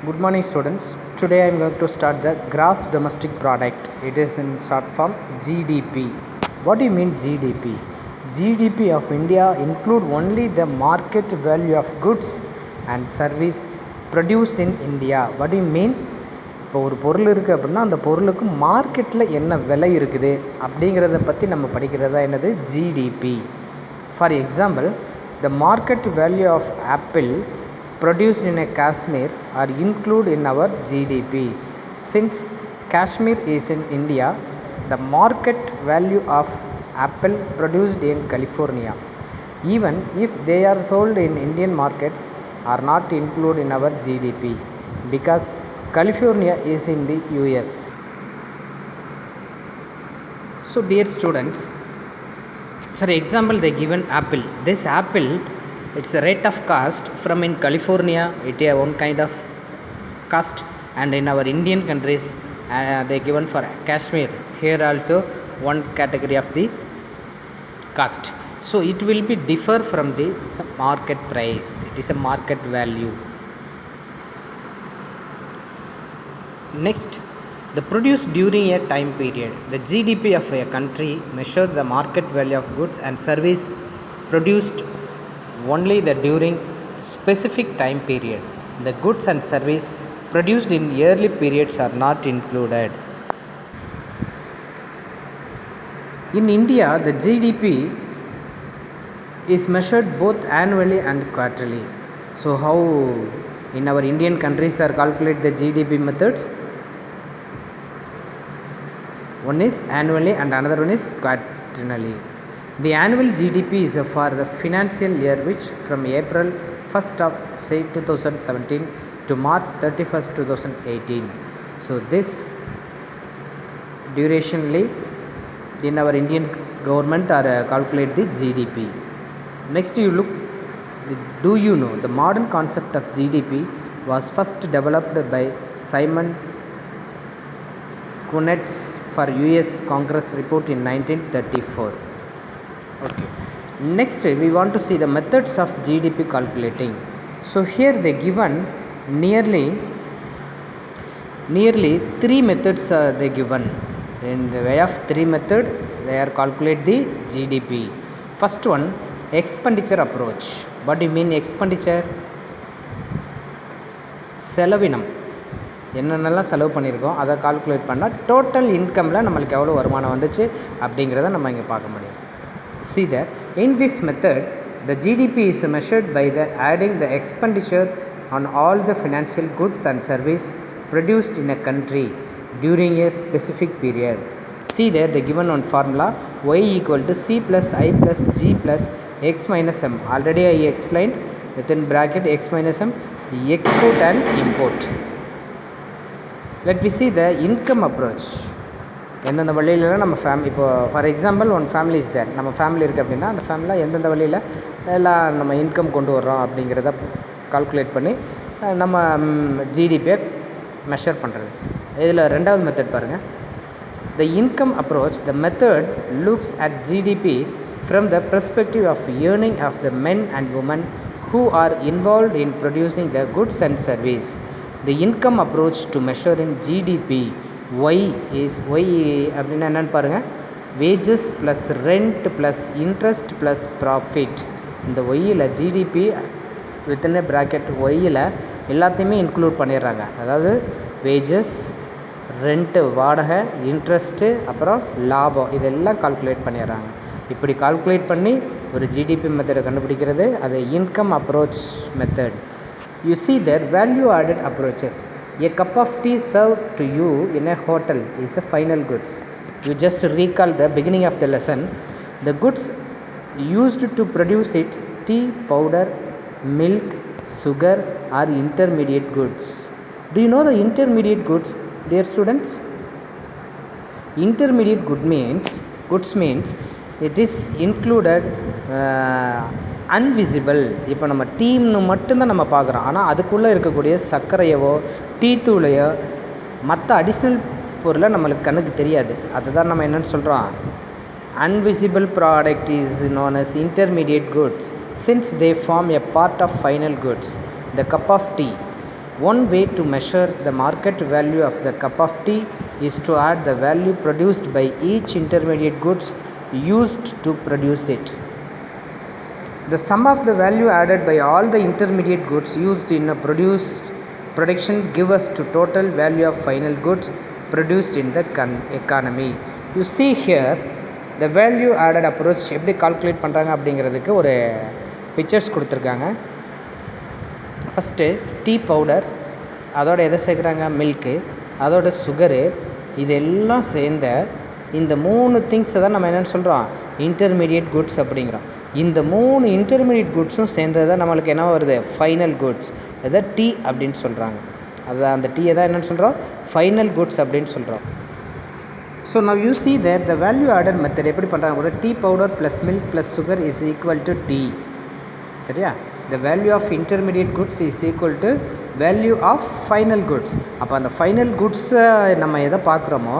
Good morning, students. Today I am going to start the gross domestic product. It is in short form GDP. What do you mean GDP? GDP of India include only the market value of goods and service produced in India. What do you mean? இப்போ ஒரு பொருள் இருக்குது அப்படின்னா அந்த பொருளுக்கு மார்க்கெட்டில் என்ன விலை இருக்குது அப்படிங்கிறத பற்றி நம்ம படிக்கிறதா என்னது GDP. For example, the market value of apple produced in a Kashmir are included in our GDP. Since Kashmir is in India, the market value of apple produced in California, even if they are sold in Indian markets, are not included in our GDP because California is in the US. So dear students, for example, they given apple. This apple, it's a rate of cost from in California, it is one kind of cost, and in our Indian countries they given for Kashmir, here also one category of the cost. So it will be differ from the market price. It is a market value. Next, the produce during a time period. The GDP of a country measures the market value of goods and service produced only the during specific time period. The goods and service produced in early periods are not included. In India, the GDP is measured both annually and quarterly. So how in our Indian countries are calculate the GDP methods? One is annually and another one is quaternary. The annual GDP is for the financial year which from April 1st of say 2017 to March 31st 2018. So this durationally in our Indian government are calculate the GDP. Next you look, do you know the modern concept of GDP was first developed by Simon Kunitz for US Congress report in 1934. Okay. Next we want to see the methods of GDP calculating. So here they given nearly three methods they given. In the way of three method they are calculate the GDP. First one, expenditure approach. What do you mean expenditure? செலவினம் என்னென்னலாம் செலவு பண்ணியிருக்கோம் அதை calculate பண்ணால் total இன்கமில் நம்மளுக்கு எவ்வளோ வருமானம் வந்துச்சு அப்படிங்கிறத நம்ம இங்கே பார்க்க முடியும். See that in this method the GDP is measured by the adding the expenditure on all the financial goods and service produced in a country during a specific period. See there the given one formula y equal to c plus I plus g plus x minus m. Already I explained within bracket x minus m, export and import. Let me see the income approach. எந்தெந்த வழியிலலாம் நம்ம இப்போ for example one family is there, நம்ம family இருக்குது அப்படின்னா அந்த ஃபேமிலியில் எந்தெந்த வழியில் எல்லாம் நம்ம இன்கம் கொண்டு வர்றோம் அப்படிங்கிறத கால்குலேட் பண்ணி நம்ம ஜிடிபியை மெஷர் பண்ணுறது. இதில் ரெண்டாவது மெத்தட் பாருங்கள், the income approach. The method looks at GDP from the perspective of earning of the men and women who are involved in producing the goods and service. The income approach to measure in GDP, Y is Y அப்படின்னா என்னென்னு பாருங்கள், wages plus rent plus interest plus profit. இந்த ஒய்யில் GDP within bracket ஒய்யில் எல்லாத்தையுமே include பண்ணிடுறாங்க. அதாவது wages, rent வாடகை, interest, அப்புறம் லாபம், இதெல்லாம் கால்குலேட் பண்ணிடுறாங்க. இப்படி கால்குலேட் பண்ணி ஒரு ஜிடிபி மெத்தடை கண்டுபிடிக்கிறது அது income approach method. You see that value added approaches. A cup of tea served to you in a hotel is a final goods. You just recall the beginning of the lesson. The goods used to produce it, tea, powder, milk, sugar are intermediate goods. Do you know the intermediate goods, dear students? Intermediate goods means it is included அன்விசிபிள். இப்போ நம்ம டீம்னு மட்டும்தான் நம்ம பார்க்குறோம், ஆனால் அதுக்குள்ளே இருக்கக்கூடிய சர்க்கரையவோ tea தூளையோ மற்ற additional பொருளை நம்மளுக்கு கண்ணுக்கு தெரியாது. அதுதான் நம்ம என்னென்னு சொல்கிறோம், unvisible product is known as intermediate goods since they form a part of final goods. The cup of tea One way to measure the market value of the cup of tea is to add the value produced by each intermediate goods used to produce it. The sum of the value added by all the intermediate goods used in a production give us to total value of final goods produced in the economy. You see here the value added approach எப்படி calculate பண்ணுறாங்க அப்படிங்கிறதுக்கு ஒரு pictures கொடுத்துருக்காங்க. First tea powder, அதோட எதை சேர்க்குறாங்க, milk, அதோட sugar, இதெல்லாம் சேர்ந்த இந்த 3 திங்ஸை தான் நம்ம என்னென்னு சொல்கிறோம், இன்டர்மீடியட் குட்ஸ் அப்படிங்கிறோம். இந்த 3 இன்டர்மீடியட் குட்ஸும் சேர்ந்தது தான் நம்மளுக்கு என்ன வருது, ஃபைனல் குட்ஸ். அதை டீ அப்படின்னு சொல்கிறாங்க. அதுதான் அந்த டீயை தான் என்னென்னு சொல்கிறோம், ஃபைனல் குட்ஸ் அப்படின்னு சொல்கிறோம். So now you see that the value added method எப்படி பண்ணுறாங்க, ஒரு tea powder plus milk plus sugar is equal to tea. சரியா? the value of intermediate goods is equal to value of final goods. அப்போ அந்த final குட்ஸை நம்ம எதை பார்க்குறோமோ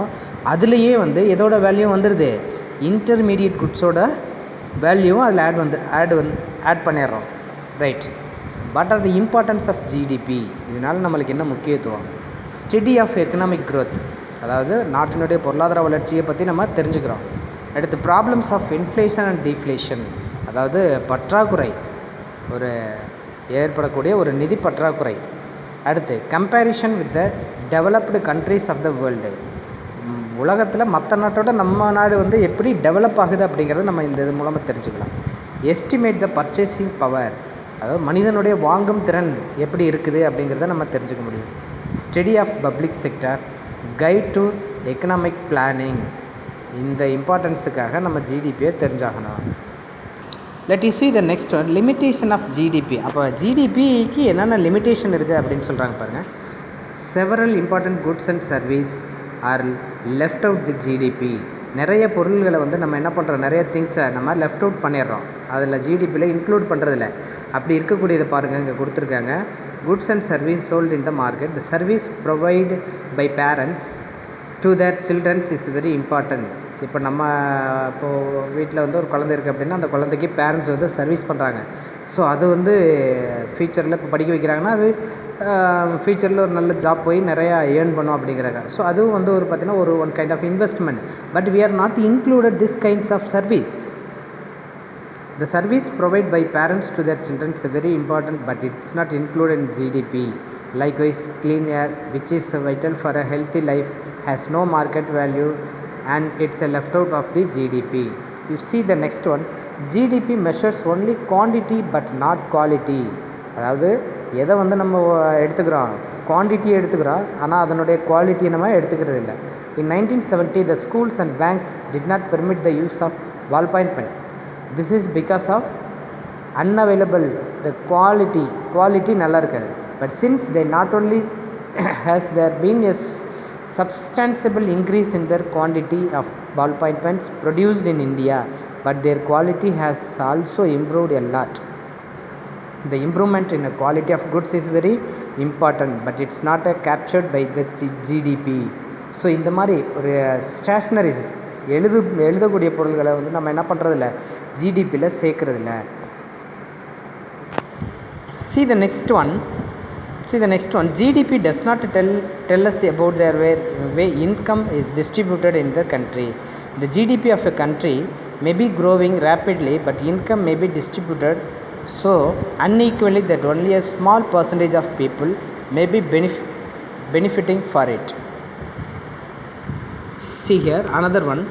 அதுலேயே வந்து எதோட வேல்யூ வந்துடுது, இன்டர்மீடியட் குட்ஸோட வேல்யூவும் அதில் ஆட் பண்ணிடுறோம். Right. What are the importance of GDP? இதனால் நம்மளுக்கு என்ன முக்கியத்துவம்? ஸ்டடி ஆஃப் எக்கனாமிக் க்ரோத், அதாவது நாட்டினுடைய பொருளாதார வளர்ச்சியை பற்றி நம்ம தெரிஞ்சுக்கிறோம். அடுத்து problems of inflation and deflation, அதாவது பற்றாக்குறை, ஒரு ஏற்படக்கூடிய ஒரு நிதி பற்றாக்குறை. அடுத்து comparison with the developed countries of the world, உலகத்தில் மற்ற நாட்டோட நம்ம நாடு வந்து எப்படி டெவலப் ஆகுது அப்படிங்கிறத நம்ம இந்த இது மூலமாக தெரிஞ்சுக்கலாம். எஸ்டிமேட் த பர்ச்சேசிங் பவர், அதாவது மனிதனுடைய வாங்கும் திறன் எப்படி இருக்குது அப்படிங்கிறத நம்ம தெரிஞ்சுக்க முடியும். Study of public sector, guide to economic planning, இந்த இம்பார்ட்டன்ஸுக்காக நம்ம ஜிடிபியை தெரிஞ்சாகணும். Let you see the next one, limitation of GDP. அப்போ ஜிடிபிக்கு என்னென்ன லிமிட்டேஷன் இருக்குது அப்படின்னு சொல்கிறாங்க பாருங்கள். Several important goods and service are left out the GDP. நிறைய பொருள்களை வந்து நம்ம என்ன பண்ணுறோம், நிறைய திங்ஸை நம்ம லெஃப்ட் அவுட் பண்ணிடுறோம், அதில் ஜிடிபியில் இன்க்ளூட் பண்ணுறதில்ல. அப்படி இருக்கக்கூடியதை பாருங்கள், இங்கே கொடுத்துருக்காங்க. Goods and service sold in the market, the service provide by parents to their childrens is very important. இப்போ நம்ம இப்போது வீட்டில் வந்து ஒரு குழந்தை இருக்குது அப்படின்னா அந்த குழந்தைக்கு பேரண்ட்ஸ் வந்து சர்வீஸ் பண்ணுறாங்க. ஸோ அது வந்து ஃப்யூச்சரில் இப்போ படிக்க வைக்கிறாங்கன்னா அது ஃப்யூச்சரில் ஒரு நல்ல ஜாப் போய் நிறையா ஏர்ன் பண்ணும் அப்படிங்கிறாங்க. ஸோ அதுவும் வந்து ஒரு பார்த்திங்கன்னா ஒரு one kind of investment. But we are not included this kinds of service. The service provided by parents to their children is very important, but it's not included in GDP. Likewise, clean air, which is vital for a healthy life, has no market value and it's a left out of the GDP. You see the next one, GDP measures only quantity but not quality. அதாவது எதை வந்து நம்ம எடுத்துக்கிறோம், quantity எடுத்துக்கிறோம், ஆனால் அதனுடைய குவாலிட்டியை நம்ம எடுத்துக்கிறது இல்லை. In 1970, the schools and banks did not permit the use of ballpoint pen. This is because of unavailable, the quality நல்லா இருக்காது. But since they not only has there been a substantial increase in their quantity of ballpoint pens produced in India, but their quality has also improved a lot. The improvement in the quality of goods is very important, but it's not captured by the GDP. So இந்த மாதிரி ஒரு stationeries எழுதக்கூடிய பொருள்களை வந்து நம்ம என்ன பண்ணுறதில்ல, ஜிடிபியில் சேர்க்குறதில்ல. See the next one, GDP does not tell us about their way income is distributed in the country. The GDP of a country may be growing rapidly, but income may be distributed so unequally that only a small percentage of people may be benefiting for it. See here another one,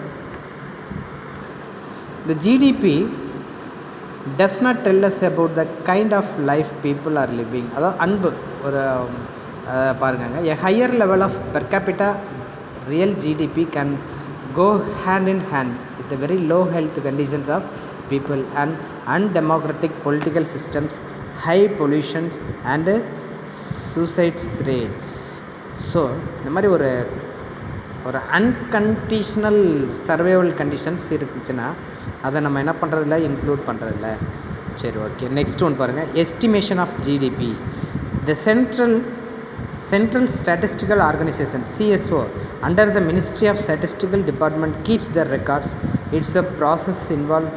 the GDP does not tell us about the kind of life people are living. அதாவது அன்பு ஒரு பாருங்க, a higher level of per capita real GDP can go hand in hand with the very low health conditions of people and undemocratic political systems, high pollutions and suicide rates. So இந்த மாதிரி ஒரு unconditional survival conditions இருந்துச்சுன்னா அதை நம்ம என்ன பண்ணுறதில்ல, include பண்ணுறதில்ல. சரி, ஓகே. நெக்ஸ்ட் ஒன் பாருங்கள், estimation of GDP. The central Central Statistical Organization CSO under the Ministry of Statistical Department keeps the records. It's a process involved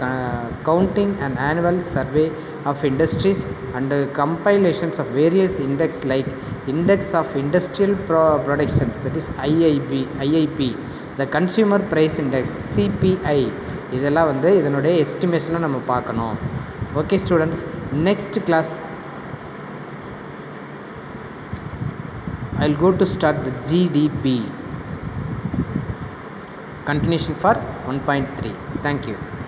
counting an annual survey of industries and compilations of various index like Index of Industrial Productions, that is IIP, the Consumer Price Index CPI. இதெல்லாம் வந்து இதனுடைய எஸ்டிமேஷனை நம்ம பார்க்கணும். Okay students, next class I'll go to start the GDP continuation for 1.3. Thank you.